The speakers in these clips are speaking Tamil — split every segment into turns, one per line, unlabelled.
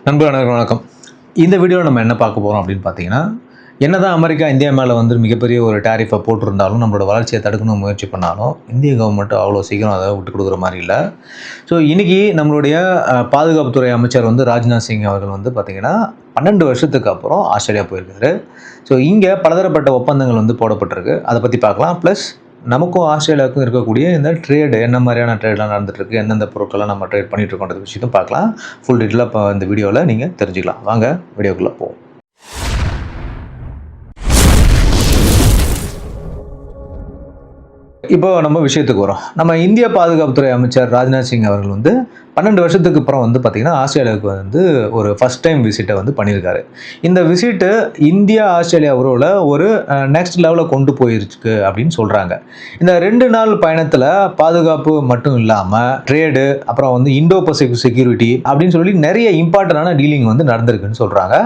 நண்பர்களுக்கு வணக்கம். இந்த வீடியோவில் நம்ம என்ன பார்க்க போகிறோம் அப்படின்னு பார்த்தீங்கன்னா, என்னதான் அமெரிக்கா இந்தியா மேலே வந்து மிகப்பெரிய ஒரு டேரிஃபை போட்டிருந்தாலும், நம்மளோட வளர்ச்சியை தடுக்கணும் முயற்சி பண்ணாலும், இந்திய கவர்மெண்ட் அவ்வளோ சீக்கிரம் அதை விட்டு கொடுக்குற மாதிரி இல்லை. ஸோ இன்றைக்கி நம்மளுடைய பாதுகாப்புத்துறை அமைச்சர் வந்து ராஜ்நாத் சிங் அவர்கள் வந்து பார்த்திங்கன்னா 12 வருஷத்துக்கு அப்புறம் ஆஸ்திரேலியா போயிருக்காரு. ஸோ இங்கே பலதரப்பட்ட ஒப்பந்தங்கள் வந்து போடப்பட்டிருக்கு. அதை பற்றி பார்க்கலாம். ப்ளஸ் நமக்கும் ஆஸ்திரேலியாவுக்கும் இருக்கக்கூடிய இந்த ட்ரேடு என்ன மாதிரியான ட்ரேட்லாம் நடந்துட்டுருக்கு, எந்தெந்த பொருட்கள்லாம் நம்ம ட்ரேட் பண்ணிகிட்டு இருக்கோன்ற விஷயத்தையும் பார்க்கலாம். ஃபுல் டீட்டெயிலாக இப்போ இந்த வீடியோவில் நீங்கள் தெரிஞ்சுக்கலாம். வாங்க வீடியோக்குள்ளே போவோம். இப்போ நம்ம விஷயத்துக்கு வரோம். நம்ம இந்திய பாதுகாப்புத்துறை அமைச்சர் ராஜ்நாத் சிங் அவர்கள் வந்து 12 வருஷத்துக்கு அப்புறம் வந்து பார்த்திங்கன்னா ஆஸ்திரேலியாவுக்கு வந்து ஒரு ஃபஸ்ட் டைம் விசிட்டை வந்து பண்ணியிருக்காரு. இந்த விசிட்டு இந்தியா ஆஸ்திரேலியா உறவில் ஒரு நெக்ஸ்ட் லெவலில் கொண்டு போயிருக்கு அப்படின்னு சொல்கிறாங்க. இந்த 2 நாள் பயணத்தில் பாதுகாப்பு மட்டும் இல்லாமல் ட்ரேடு, அப்புறம் வந்து இண்டோ பசிபிக் செக்யூரிட்டி அப்படின்னு சொல்லி நிறைய இம்பார்ட்டண்டான டீலிங் வந்து நடந்திருக்குன்னு சொல்கிறாங்க.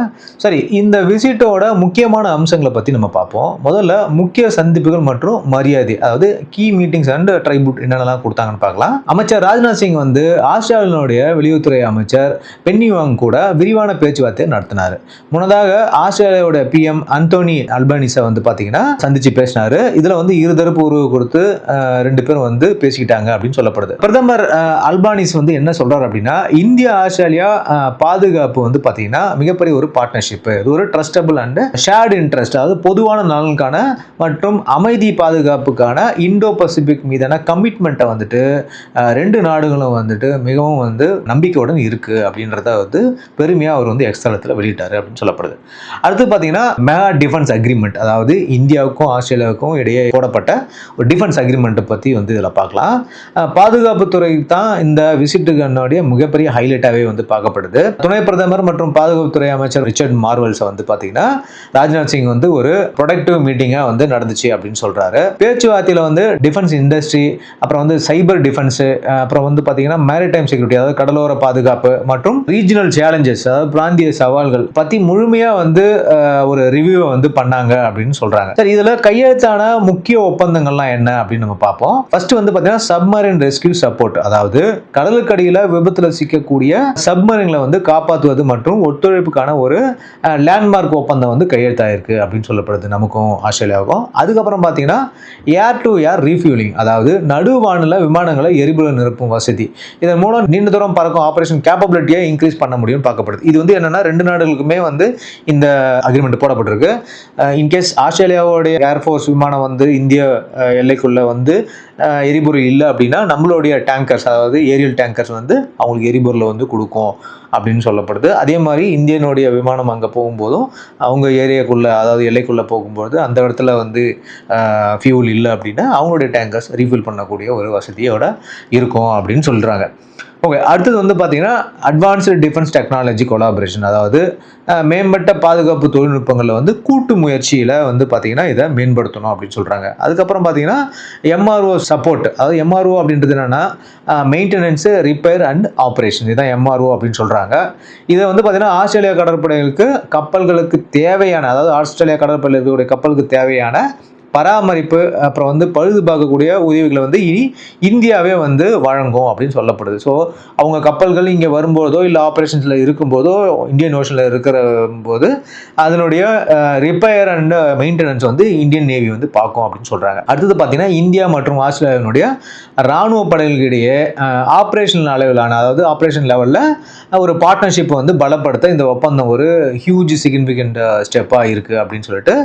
சரி, இந்த விசிட்டோட முக்கியமான அம்சங்களை பற்றி நம்ம பார்ப்போம். முதல்ல முக்கிய சந்திப்புகள் மற்றும் மரியாதை, அதாவது கீ மீட்டிங்ஸ் அண்ட் ட்ரைபூட் என்னென்னலாம் கொடுத்தாங்கன்னு பார்க்கலாம். அமைச்சர் ராஜ்நாத் சிங் வந்து ஆஸ்திரேலியாவுடைய வெளியுறவுத்துறை அமைச்சர் பென்னி வாங் கூட விரிவான பேச்சுவார்த்தை நடத்தினார். முன்னதாக ஆஸ்திரேலியாவோட PM அந்தோனி அல்பானிஸை வந்து பார்த்தீங்கன்னா சந்திச்சு பேசினாரு. இதில் வந்து இருதரப்பு உறவு கொடுத்து 2 பேரும் வந்து பேசிக்கிட்டாங்க அப்படின்னு சொல்லப்படுது. பிரதமர் அல்பானிஸ் வந்து என்ன சொல்றாரு அப்படின்னா, இந்தியா ஆஸ்திரேலியா பாதுகாப்பு வந்து பார்த்தீங்கன்னா மிகப்பெரிய ஒரு பார்ட்னர்ஷிப், இது ஒரு ட்ரஸ்டபிள் அண்ட் ஷேர்டு இன்ட்ரெஸ்ட், அதாவது பொதுவான நலனுக்கான மற்றும் அமைதி பாதுகாப்புக்கான இண்டோ பசிபிக் மீதான கமிட்மெண்ட்டை வந்துட்டு 2 நாடுகளும் வந்துட்டு மிகவும் வந்து நம்பிக்கையுடன் இருக்கு அப்படின்றத வந்து பெருமையா அவர் வந்து எக்ஸ்தலத்தில் வெளியிட்டாரு அப்படின்னு சொல்லப்படுது. அடுத்து பார்த்தீங்கன்னா மெகா டிஃபென்ஸ் அக்ரிமெண்ட், அதாவது இந்தியாவுக்கும் ஆஸ்திரேலியாவுக்கும் இடையே போடப்பட்ட ஒரு டிஃபென்ஸ் அக்ரிமெண்ட்டை பற்றி வந்து இதில் பார்க்கலாம். பாதுகாப்புத்துறை தான் இந்த விசிட்டுடைய மிகப்பெரிய ஹைலைட்டாகவே வந்து பார்க்கப்படுது. துணை பிரதமர் மற்றும் பாதுகாப்புத்துறை அமைச்சர் ரிச்சர்ட் மார்வல்ஸை வந்து பார்த்தீங்கன்னா ராஜ்நாத் சிங் வந்து ஒரு ப்ரொடக்டிவ் மீட்டிங்காக வந்து நடந்துச்சு அப்படின்னு சொல்றாரு. பேச்சுவார்த்தையில் வந்து டிஃபென்ஸ் இண்டஸ்ட்ரி, அப்புறம் வந்து சைபர் டிஃபென்ஸ், அப்புறம் வந்து பார்த்தீங்கன்னா மேரிடைம் செக்யூரிட்டி, அதாவது கடலோர பாதுகாப்பு மற்றும் ரீஜனல் சேலஞ்சஸ், அதாவது பிராந்திய சவால்கள் பற்றி முழுமையாக வந்து ஒரு ரிவ்யூவை வந்து பண்ணாங்க அப்படின்னு சொல்றாங்க. சரி, இதில் கையெழுத்தான முக்கிய ஒப்பந்தங்கள்லாம் என்ன அப்படின்னு நம்ம பார்ப்போம். ஃபர்ஸ்ட் வந்து பார்த்தீங்கன்னா சப்மரைன் ரெஸ்கியூ சப்போர்ட், அதாவது கடலுக்கடியில் விபத்தில் சிக்கக்கூடிய சப்மரைன்களை வந்து காப்பாற்றுவது மற்றும் ஒத்துழைப்புக்கான ஒரு லேண்ட்மார்க் ஒப்பந்தம் வந்து கையெழுத்தாயிருக்கு அப்படின்னு சொல்லப்படுது நமக்கும் ஆஸ்திரேலியாவுக்கும். அதுக்கப்புறம் பார்த்தீங்கன்னா ஏர் டு ஏர் ரீஃபியூலிங், அதாவது நடுவானில் விமானங்களை எரிபொருள் நிரப்பும் வசதி, இதன் மூலம் நீண்ட தூரம் பறக்கும் ஆபரேஷன் கேப்பபிலிட்டியை இன்க்ரீஸ் பண்ண முடியும் பார்க்கப்படுது. இது வந்து என்னன்னா 2 நாடுகளுக்குமே வந்து இந்த அக்ரிமெண்ட் போடப்பட்டிருக்கு. இன்கேஸ் ஆஸ்திரேலியாவுடைய ஏர்ஃபோர்ஸ் விமானம் வந்து இந்திய எல்லைக்குள்ள வந்து எரிபொருள் இல்லை அப்படின்னா நம்மளுடைய டேங்கர்ஸ், அதாவது ஏரியல் டேங்கர்ஸ் வந்து அவங்களுக்கு எரிபொருளை வந்து கொடுக்கும் அப்படின்னு சொல்லப்படுது. அதே மாதிரி இந்தியனுடைய விமானம் அங்கே போகும்போதும் அவங்க ஏரியாக்குள்ளே, அதாவது எல்லைக்குள்ளே போகும்போது அந்த இடத்துல வந்து ஃபியூல் இல்லை அப்படின்னா அவங்களுடைய டேங்கர்ஸ் ரீஃபில் பண்ணக்கூடிய ஒரு வசதியோட இருக்கும் அப்படின்னு சொல்கிறாங்க. ஓகே, அடுத்தது வந்து பார்த்தீங்கன்னா அட்வான்ஸ்டு டிஃபென்ஸ் டெக்னாலஜி கொலாபரேஷன், அதாவது மேம்பட்ட பாதுகாப்பு தொழில்நுட்பங்களில் வந்து கூட்டு முயற்சியில் வந்து பார்த்தீங்கன்னா இதை மேம்படுத்தணும் அப்படின்னு சொல்கிறாங்க. அதுக்கப்புறம் பார்த்தீங்கன்னா MRO சப்போர்ட், அதாவது MRO அப்படின்றது என்னென்னா மெயின்டெனன்ஸு, ரிப்பேர் அண்ட் ஆப்ரேஷன், இதுதான் MRO அப்படின்னு சொல்கிறாங்க. இதை வந்து பார்த்தீங்கன்னா ஆஸ்திரேலியா கடற்படைகளுக்கு கப்பல்களுக்கு தேவையான, அதாவது ஆஸ்திரேலியா கடற்படையில் இருக்கக்கூடிய கப்பலுக்கு தேவையான பராமரிப்பு, அப்புறம் வந்து பழுது பார்க்கக்கூடிய உதவிகளை வந்து இனி இந்தியாவே வந்து வழங்கும் அப்படின்னு சொல்லப்படுது. ஸோ அவங்க கப்பல்கள் இங்கே வரும்போதோ இல்லை ஆப்ரேஷன்ஸில் இருக்கும்போதோ இந்தியன் ஓஷனில் இருக்கிற போது அதனுடைய ரிப்பேர் அண்ட் மெயின்டெனன்ஸ் வந்து இந்தியன் நேவி வந்து பார்க்கும் அப்படின்னு சொல்கிறாங்க. அடுத்தது பார்த்தீங்கன்னா இந்தியா மற்றும் ஆஸ்திரேலியாவினுடைய இராணுவ படைகளுக்கு இடையே ஆப்ரேஷனல் அளவிலான, அதாவது ஆப்ரேஷன் லெவலில் ஒரு பார்ட்னர்ஷிப் வந்து பலப்படுத்த இந்த ஒப்பந்தம் ஒரு ஹியூஜ் சிக்னிஃபிகண்ட் ஸ்டெப்பாக இருக்குது அப்படின்னு சொல்லிட்டு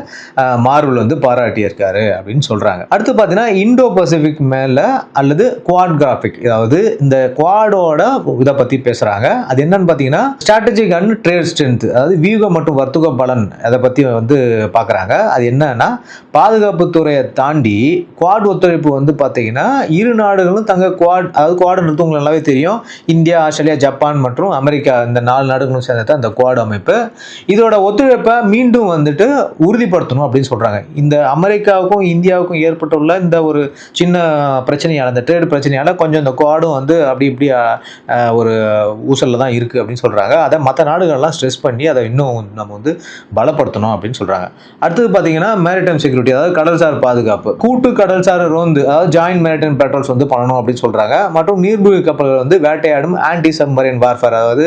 மார்வல் வந்து பாராட்டியிருக்காரு அப்படின்னு சொல்றாங்க. அடுத்து பார்த்தீங்கன்னா இண்டோ பசிபிக் மேல அல்லது குவாட் கிராஃபிக், அதாவது இந்த குவாடோட இதை பத்தி பேசுறாங்க. அது என்னன்னு பார்த்தீங்கன்னா ஸ்ட்ராட்டஜிக் அண்ட் ட்ரேட் ஸ்ட்ரென்த், அதாவது வியூக மற்றும் வர்த்தக பலன், அதை பத்தி வந்து பார்க்குறாங்க. அது என்னன்னா பாதுகாப்புத்துறையை தாண்டி குவாட் ஒத்துழைப்பு வந்து பார்த்தீங்கன்னா இரு நாடுகளும் தங்க குவாட், அதாவது குவாட் உங்களுக்கு நல்லாவே தெரியும், இந்தியா, ஆஸ்திரேலியா, ஜப்பான் மற்றும் அமெரிக்கா, இந்த 4 நாடுகளும் சேர்ந்த அந்த குவாட் அமைப்பு, இதோட ஒத்துழைப்பை மீண்டும் வந்துட்டு உறுதிப்படுத்தணும் அப்படின்னு சொல்றாங்க. இந்த அமெரிக்கா அமெரிக்காவுக்கும் இந்தியாவுக்கும் ஏற்பட்டுள்ள இந்த ஒரு சின்ன பிரச்சனையால், இந்த ட்ரேட் பிரச்சனையால் கொஞ்சம் இந்த குவாடும் வந்து அப்படி இப்படி ஒரு ஊசலில் தான் இருக்குது அப்படின்னு சொல்கிறாங்க. அதை மற்ற நாடுகள்லாம் ஸ்ட்ரெஸ் பண்ணி அதை இன்னும் நம்ம வந்து பலப்படுத்தணும் அப்படின்னு சொல்கிறாங்க. அடுத்தது பார்த்தீங்கன்னா மேரிடைம் செக்யூரிட்டி, அதாவது கடல்சார் பாதுகாப்பு, கூட்டு கடல்சார் ரோந்து, அதாவது ஜாயின்ட் மேரிடைம் பெட்ரோல்ஸ் வந்து பண்ணணும் அப்படின்னு சொல்கிறாங்க. மற்றும் நீர்மூழ்கி கப்பல்கள் வந்து வேட்டையாடும் ஆன்டி சப்மரைன் வார்ஃபேர், அதாவது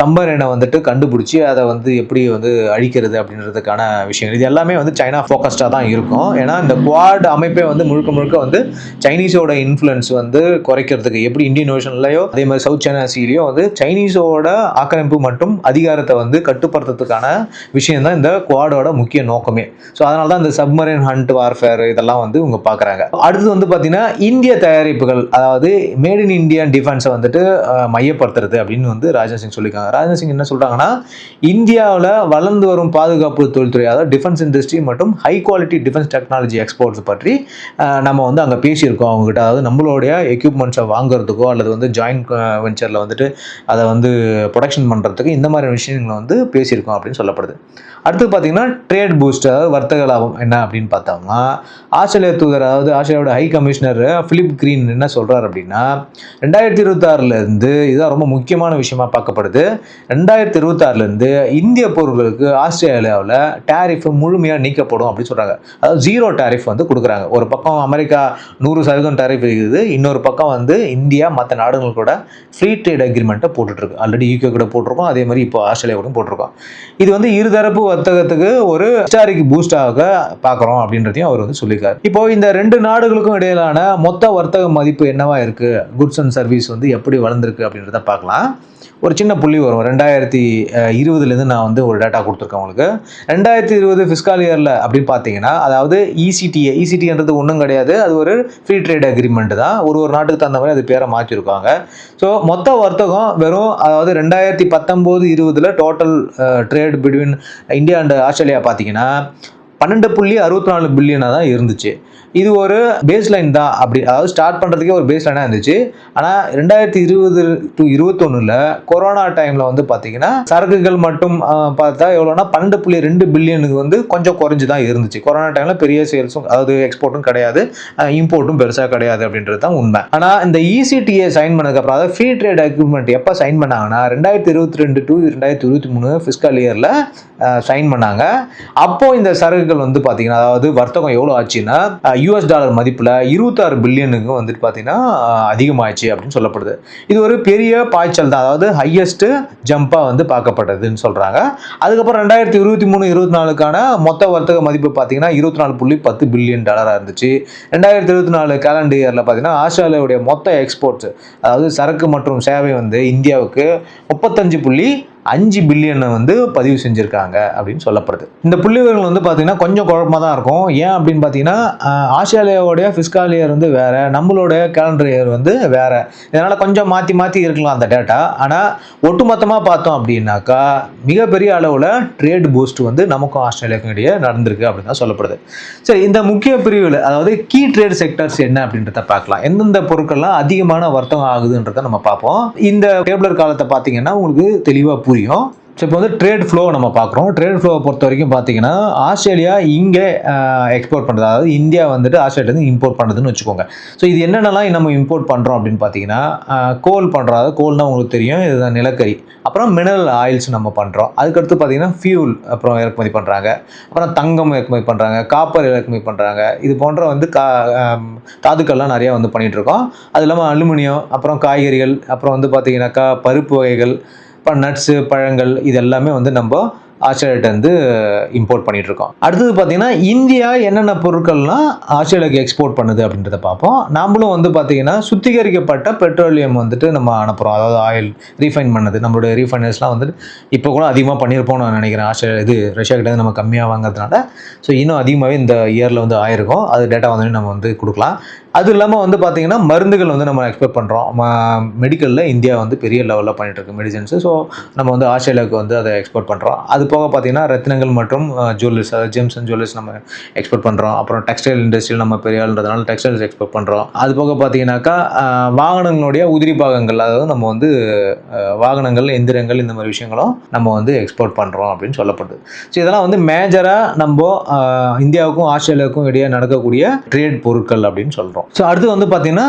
சப்மரைனை வந்துட்டு கண்டுபிடிச்சி அதை வந்து எப்படி வந்து அழிக்கிறது அப்படின்றதுக்கான விஷயங்கள், இது எல்லாமே வந்து சைனா ஃபோக்கஸ்டாக தான் இருக்கும். ஏன்னா இந்த குவாட் அமைப்பே வந்து முழுக்க முழுக்க வந்து சைனீஸோட இன்ஃப்ளூயன்ஸ் வந்து குறைக்கிறதுக்கு, எப்படி இந்தியன் ஓஷன்லையோ அதே மாதிரி சவுத் சைனா சீலையோ வந்து சைனீஸோட ஆக்கிரமிப்பு மற்றும் அதிகாரத்தை வந்து கட்டுப்படுத்துறதுக்கான விஷயம் தான் இந்த குவாடோட முக்கிய நோக்கமே. ஸோ அதனால தான் இந்த சப்மரைன் ஹண்ட் வார்ஃபேர் இதெல்லாம் வந்து இவங்க பார்க்குறாங்க. அடுத்தது வந்து பார்த்தீங்கன்னா இந்திய தயாரிப்புகள், அதாவது மேட் இன் இந்தியன் டிஃபென்ஸை வந்துட்டு மையப்படுத்துறது அப்படின்னு வந்து ராஜ்நாத் சிங் சொல்லியிருக்காங்க. ராஜ்நாத் சிங் என்ன சொல்கிறாங்கன்னா, இந்தியாவில் வளர்ந்து வரும் பாதுகாப்பு தொழில்துறை, அதாவது டிஃபென்ஸ் இண்டஸ்ட்ரி மற்றும் high quality defence technology exports பற்றி நம்ம வந்து அங்கே பேசியிருக்கோம் அவங்ககிட்ட. அதாவது நம்மளுடைய எக்யூப்மெண்ட்ஸை வாங்குறதுக்கோ அல்லது வந்து ஜாயின்ட் வெஞ்சரில் வந்துட்டு அதை வந்து ப்ரொடக்ஷன் பண்ணுறதுக்கு இந்த மாதிரி விஷயங்களை வந்து பேசியிருக்கோம் அப்படின்னு சொல்லப்படுது. அடுத்து பார்த்தீங்கன்னா ட்ரேட் பூஸ்ட், அதாவது வர்த்தக லாபம் என்ன அப்படின்னு பார்த்தோம்னா, ஆஸ்திரேலிய தூதர், அதாவது ஆஸ்திரேலியாவோட ஹை கமிஷனர் பிலிப் கிரீன் என்ன சொல்கிறார் அப்படின்னா, 2026 இதுதான் ரொம்ப முக்கியமான விஷயமா பார்க்கப்படுது. 2026 இந்திய பொருட்களுக்கு ஆஸ்திரேலியாவில் டேரிஃப் முழுமையாக நீக்கப்படும் அப்படின்னு சொல்கிறாங்க. அதாவது 0 டேரிஃப் வந்து கொடுக்குறாங்க. ஒரு பக்கம் அமெரிக்கா 100% டேரிஃப் இருக்குது, இன்னொரு பக்கம் வந்து இந்தியா மற்ற நாடுகள் கூட ஃப்ரீ ட்ரேட் அக்ரிமெண்ட்டை போட்டுட்ருக்கு. ஆல்ரெடி யூகே கூட போட்டிருக்கோம், அதே மாதிரி இப்போ ஆஸ்திரேலியா கூட போட்டிருக்கோம். இது வந்து இருதரப்பு வர்த்தகத்துக்கு ஒரு ஹிஸ்டாரிக் பூஸ்டாக பார்க்குறோம் அப்படின்றதையும் அவர் வந்து சொல்லியிருக்காரு. இப்போ இந்த 2 நாடுகளுக்கும் இடையிலான மொத்த வர்த்தக மதிப்பு என்னவா இருக்கு, குட்ஸ் அண்ட் சர்வீஸ் வந்து எப்படி வளர்ந்துருக்கு அப்படின்றத பார்க்கலாம். ஒரு சின்ன புள்ளி வரும். 2020 நான் வந்து ஒரு டேட்டா கொடுத்துருக்கேன் உங்களுக்கு. 2020 ஃபிஸ்கால் இயரில் அப்படின்னு பார்த்தீங்கன்னா, அதாவது இசிடின்றது ஒன்றும் கிடையாது, அது ஒரு ஃப்ரீ ட்ரேட் அக்ரிமெண்ட் தான். ஒரு நாட்டுக்கு தகுந்த மாதிரி அது பேரை மாற்றிருக்காங்க. ஸோ மொத்த வர்த்தகம் வெறும், அதாவது 2019-20 total trade between India and Australia பார்த்தீங்கன்னா 12.64 பில்லியனாக தான் இருந்துச்சு. இது ஒரு பேஸ் லைன் தான், அப்படி அதாவது ஸ்டார்ட் பண்ணுறதுக்கே ஒரு பேஸ் லைனாக இருந்துச்சு. ஆனால் 2020-21 கொரோனா டைமில் வந்து பார்த்தீங்கன்னா சரக்குகள் மட்டும் பார்த்தா எவ்வளோனா 12.2 பில்லியனுக்கு வந்து கொஞ்சம் குறைஞ்சி தான் இருந்துச்சு. கொரோனா டைமில் பெரிய சேல்ஸும், அதாவது எக்ஸ்போர்ட்டும் கிடையாது, இம்போர்ட்டும் பெருசாக கிடையாது அப்படின்றது தான் உண்மை. ஆனால் இந்த இசிடிஏ சைன் பண்ணதுக்கப்புறம், அதாவது ஃப்ரீ ட்ரேட் அக்ரிமெண்ட் எப்போ சைன் பண்ணாங்கன்னா 2022-2023 ஃபிஸ்கல் இயரில் சைன் பண்ணாங்க. அப்போ இந்த சரக்குகள் வந்து பார்த்தீங்கன்னா, அதாவது வர்த்தகம் எவ்வளோ ஆச்சுன்னா $US மதிப்பில் 26 பில்லியனுக்கு வந்துட்டு பார்த்தீங்கன்னா அதிகமாகிடுச்சு அப்படின்னு சொல்லப்படுது. இது ஒரு பெரிய பாய்ச்சல் தான், அதாவது ஹையஸ்ட் ஜம்பாக வந்து பார்க்கப்பட்டதுன்னு சொல்கிறாங்க. அதுக்கப்புறம் 2023-24க்கான மொத்த வர்த்தக மதிப்பு பார்த்தீங்கன்னா $24.10 பில்லியன் இருந்துச்சு. 2024 கேலண்டர் இயரில் பார்த்தீங்கன்னா ஆஸ்திரேலியாவுடைய மொத்த எக்ஸ்போர்ட்ஸ், அதாவது சரக்கு மற்றும் சேவை வந்து இந்தியாவுக்கு 35.5 பில்லியனை வந்து பதிவு செஞ்சுருக்காங்க அப்படின்னு சொல்லப்படுது. இந்த புள்ளிவிவரங்கள் வந்து பார்த்தீங்கன்னா கொஞ்சம் குழப்பமாக தான் இருக்கும். ஏன் அப்படின்னு பார்த்தீங்கன்னா, ஆஸ்திரேலியாவுடைய ஃபிஸ்கால் இயர் வந்து வேறு, நம்மளுடைய கேலண்டர் இயர் வந்து வேறு. இதனால் கொஞ்சம் மாற்றி இருக்கலாம் அந்த டேட்டா. ஆனால் ஒட்டுமொத்தமாக பார்த்தோம் அப்படின்னாக்கா மிகப்பெரிய அளவில் ட்ரேட் பூஸ்ட் வந்து நமக்கும் ஆஸ்திரேலியாவுக்கும் இடையே நடந்திருக்கு அப்படின்னு தான் சொல்லப்படுது. சரி, இந்த முக்கிய பிரிவில், அதாவது கீ ட்ரேட் செக்டர்ஸ் என்ன அப்படின்றத பார்க்கலாம். எந்தெந்த பொருட்கள்லாம் அதிகமான வர்த்தகம் ஆகுதுன்றதை நம்ம பார்ப்போம். இந்த டேபிளர் காலத்தை பார்த்தீங்கன்னா உங்களுக்கு தெளிவாக புரியும். ஸோ இப்போ வந்து ட்ரேட் ஃப்ளோ நம்ம பார்க்குறோம். ட்ரேட் ஃப்ளோவை பொறுத்த வரைக்கும் பார்த்தீங்கன்னா, ஆஸ்திரேலியா இங்கே எக்ஸ்போர்ட் பண்ணுறது, அதாவது இந்தியா வந்துட்டு ஆஸ்திரேலியாவிலேருந்து இம்போர்ட் பண்ணுறதுன்னு வச்சுக்கோங்க. ஸோ இது என்னென்னலாம் நம்ம இம்போர்ட் பண்ணுறோம் அப்படின்னு பார்த்தீங்கன்னா, கோல் பண்ணுறோம், அதாவது கோல்னால் உங்களுக்கு தெரியும், இதுதான் நிலக்கரி. அப்புறம் மினரல் ஆயில்ஸ் நம்ம பண்ணுறோம். அதுக்கடுத்து பார்த்தீங்கன்னா ஃபியூல் அப்புறம் இறக்குமதி பண்ணுறாங்க. அப்புறம் தங்கம் இறக்குமதி பண்ணுறாங்க, காப்பர் இறக்குமதி பண்ணுறாங்க. இது போன்ற வந்து தாதுக்கள்லாம் நிறையா வந்து பண்ணிகிட்ருக்கோம். அது இல்லாமல் அலுமினியம், அப்புறம் காய்கறிகள், அப்புறம் வந்து பார்த்தீங்கன்னாக்கா பருப்பு வகைகள், இப்போ நட்ஸு, பழங்கள், இது எல்லாமே வந்து நம்ம ஆஸ்திரேலியாட்ட வந்து இம்போர்ட் பண்ணிட்டு இருக்கோம். அடுத்தது பார்த்தீங்கன்னா, இந்தியா என்னென்ன பொருட்கள்லாம் ஆஸ்திரேலியாவுக்கு எக்ஸ்போர்ட் பண்ணுது அப்படின்றத பார்ப்போம். நாமளும் வந்து பார்த்தீங்கன்னா சுத்திகரிக்கப்பட்ட பெட்ரோலியம் வந்துட்டு நம்ம அனுப்புகிறோம், அதாவது ஆயில் ரீஃபைன் பண்ணது. நம்மளுடைய ரீஃபைனர்ஸ்லாம் வந்துட்டு இப்போ கூட அதிகமாக பண்ணியிருப்போம் நான் நினைக்கிறேன். ஆஸ்திரேலியா ரஷ்யா கிட்ட நம்ம கம்மியாக வாங்குறதுனால ஸோ இன்னும் அதிகமாகவே இந்த இயரில் வந்து ஆயிருக்கும். அது டேட்டா வந்து நம்ம வந்து கொடுக்கலாம். அது இல்லாமல் வந்து பார்த்தீங்கன்னா மருந்துகள் வந்து நம்ம எக்ஸ்போர்ட் பண்ணுறோம். மெடிக்கலில் இந்தியா வந்து பெரிய லெவலில் பண்ணிட்டு இருக்கு மெடிசன்ஸு. ஸோ நம்ம வந்து ஆஸ்திரேலியாவுக்கு வந்து அதை எக்ஸ்போர்ட் பண்ணுறோம். அது போக பார்த்தீங்கன்னா ரத்தினங்கள் மற்றும் ஜுவல்லர்ஸ், அதாவது ஜெம்ஸ் அண்ட் ஜுவல்லர்ஸ் நம்ம எக்ஸ்போர்ட் பண்ணுறோம். அப்புறம் டெக்ஸ்டைல் இண்டஸ்ட்ரியில் நம்ம பெரிய ஆளுன்றதுனால டெக்ஸ்டைல்ஸ் எக்ஸ்போர்ட் பண்ணுறோம். அது போக பார்த்தீங்கன்னாக்கா வாகனங்களுடைய உதிரி பாகங்கள், அதாவது நம்ம வந்து வாகனங்கள், எந்திரங்கள், இந்த மாதிரி விஷயங்களும் நம்ம வந்து எக்ஸ்போர்ட் பண்ணுறோம் அப்படின்னு சொல்லப்படுது. ஸோ இதெல்லாம் வந்து மேஜராக நம்ம இந்தியாவுக்கும் ஆஸ்திரேலியாவுக்கும் இடையே நடக்கக்கூடிய ட்ரேட் பொருட்கள் அப்படின்னு சொல்கிறோம். ஸோ அடுத்து வந்து பார்த்தீங்கன்னா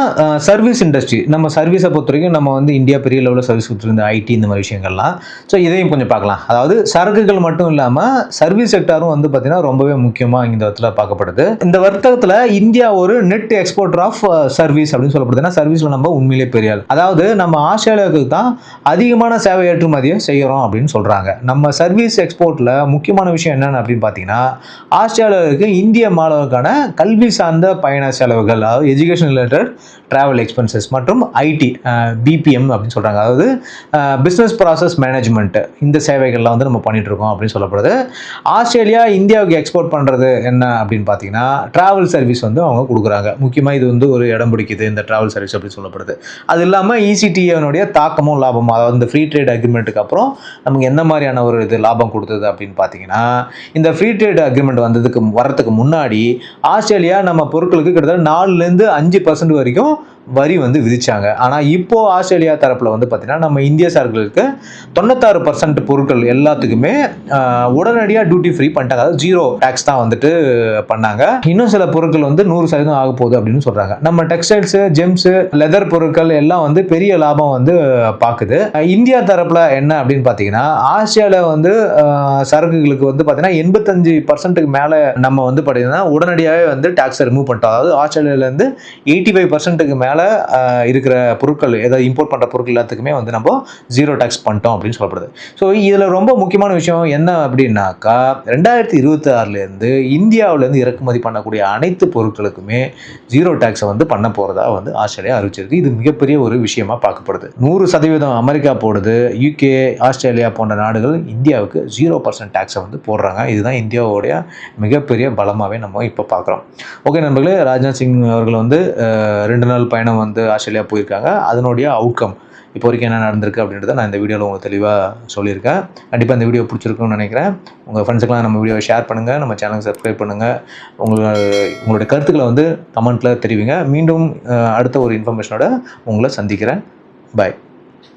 சர்வீஸ் இண்டஸ்ட்ரி. நம்ம சர்வீஸை பொறுத்த வரைக்கும் நம்ம வந்து இந்தியா பெரிய லெவலில் சர்வீஸ் கொடுத்துருந்த ஐடி இந்த மாதிரி விஷயங்கள்லாம். ஸோ இதையும் கொஞ்சம் பார்க்கலாம். அதாவது சரக்குகள் மட்டும் இல்லாமல் சர்வீஸ் செக்டாரும் வந்து பார்த்தீங்கன்னா ரொம்பவே முக்கியமாக இந்த இடத்துல பார்க்கப்படுது. இந்த வர்த்தகத்தில் இந்தியா ஒரு நெட் எக்ஸ்போர்ட்டர் ஆஃப் சர்வீஸ் அப்படின்னு சொல்லப்படுது. ஏன்னா சர்வீஸில் நம்ம உண்மையிலே பெரிய ஆள். அதாவது நம்ம ஆஸ்திரேலியாவுக்கு தான் அதிகமான சேவை ஏற்றுமதியை செய்கிறோம் அப்படின்னு சொல்கிறாங்க. நம்ம சர்வீஸ் எக்ஸ்போர்ட்டில் முக்கியமான விஷயம் என்னென்னு அப்படின்னு பார்த்தீங்கன்னா ஆஸ்திரேலியாவுக்கு இந்திய மாணவருக்கான கல்வி சார்ந்த பயண செலவுகள், அதாவது எஜுகேஷன் ரிலேட்டட் ட்ராவல் எக்ஸ்பென்சஸ் மற்றும் ஐடி பிபிஎம் அப்படின்னு சொல்கிறாங்க. அதாவது பிஸ்னஸ் ப்ராசஸ் மேனேஜ்மெண்ட், இந்த சேவைகள்லாம் வந்து நம்ம பண்ணிட்டு இருக்கோம் அப்படின்னு சொல்லப்படுது. ஆஸ்திரேலியா இந்தியாவுக்கு எக்ஸ்போர்ட் பண்ணுறது என்ன அப்படின்னு பார்த்தீங்கன்னா ட்ராவல் சர்வீஸ் வந்து அவங்க கொடுக்குறாங்க. முக்கியமாக இது வந்து ஒரு இடம் பிடிக்குது இந்த ட்ராவல் சர்வீஸ் அப்படின்னு சொல்லப்படுது. அது இல்லாமல் இசிடிஏனுடைய தாக்கமும் லாபமும், அதாவது இந்த ஃப்ரீ ட்ரேட் அக்ரிமெண்ட்டுக்கு அப்புறம் நமக்கு எந்த மாதிரியான ஒரு இது லாபம் கொடுத்தது அப்படின்னு பார்த்தீங்கன்னா இந்த ஃப்ரீ ட்ரேட் அக்ரிமெண்ட் வரதுக்கு முன்னாடி ஆஸ்திரேலியா நம்ம பொருட்களுக்கு கிட்டத்தட்ட 4-5% வரைக்கும் வரி வந்து விதிச்சாங்க. ஆனால் இப்போ ஆஸ்திரேலியா தரப்பில் வந்து பார்த்தீங்கன்னா நம்ம இந்திய சரக்குகளுக்கு 96% பொருட்கள் எல்லாத்துக்குமே உடனடியாக டியூட்டி ஃப்ரீ பண்ணிட்டாங்க. அதாவது 0 டேக்ஸ் தான் வந்துட்டு பண்ணாங்க. இன்னும் சில பொருட்கள் வந்து 100% ஆக போகுது அப்படின்னு சொல்கிறாங்க. நம்ம டெக்ஸ்டைல்ஸு, ஜெம்ஸு, லெதர் பொருட்கள் எல்லாம் வந்து பெரிய லாபம் வந்து பார்க்குது. இந்தியா தரப்பில் என்ன அப்படின்னு பார்த்தீங்கன்னா ஆஸ்திரேலியா வந்து சரக்குகளுக்கு வந்து பார்த்தீங்கன்னா 85%க்கு மேலே நம்ம வந்து பார்த்தீங்கன்னா உடனடியாகவே வந்து டேக்ஸை ரிமூவ் பண்ணிட்டோம். அதாவது ஆஸ்திரேலியாவிலேருந்து 85%க்கு மேலே இருக்கிற பொருட்கள், ஏதாவது இம்போர்ட் பண்ணுற பொருட்கள் எல்லாத்துக்குமே வந்து நம்ம 0 டேக்ஸ் பண்ணிட்டோம் அப்படின்னு சொல்லப்படுது. ஸோ இதில் ரொம்ப முக்கியமான விஷயம் என்ன அப்படின்னாக்கா 2026லேருந்து இந்தியாவிலேருந்து இறக்குமதி பண்ணக்கூடிய அனைத்து பொருட்களுக்குமே 0 டேக்ஸை வந்து பண்ண போகிறதா வந்து ஆஸ்திரேலியா அறிவிச்சிருக்கு. இது மிகப்பெரிய ஒரு விஷயமா பார்க்கப்படுது. 100% அமெரிக்கா போடுது, யூகே, ஆஸ்திரேலியா போன்ற நாடுகள் இந்தியாவுக்கு 0% டேக்ஸை வந்து போடுறாங்க. இதுதான் இந்தியாவுடைய மிகப்பெரிய பலமாகவே நம்ம இப்போ பார்க்குறோம். ஓகே நண்பர்களே, ராஜ்நாத் சிங் அவர்கள் வந்து 2 நாள் பயணம் வந்து ஆஸ்திரேலியா போயிருக்காங்க. அதனுடைய அவுட்கம் இப்போ வரைக்கும் என்ன நடந்திருக்கு அப்படின்றத நான் இந்த வீடியோவில் உங்களுக்கு தெளிவாக சொல்லியிருக்கேன். கண்டிப்பாக இந்த வீடியோ பிடிச்சிருக்குன்னு நினைக்கிறேன். உங்கள் ஃப்ரெண்ட்ஸுக்கெலாம் நம்ம வீடியோவை ஷேர் பண்ணுங்கள், நம்ம சேனலுக்கு சப்ஸ்கிரைப் பண்ணுங்கள். உங்களுடைய கருத்துக்களை வந்து கமெண்ட்டில் தெரிவிங்க. மீண்டும் அடுத்த ஒரு இன்ஃபர்மேஷனோட உங்களை சந்திக்கிறேன். பாய்.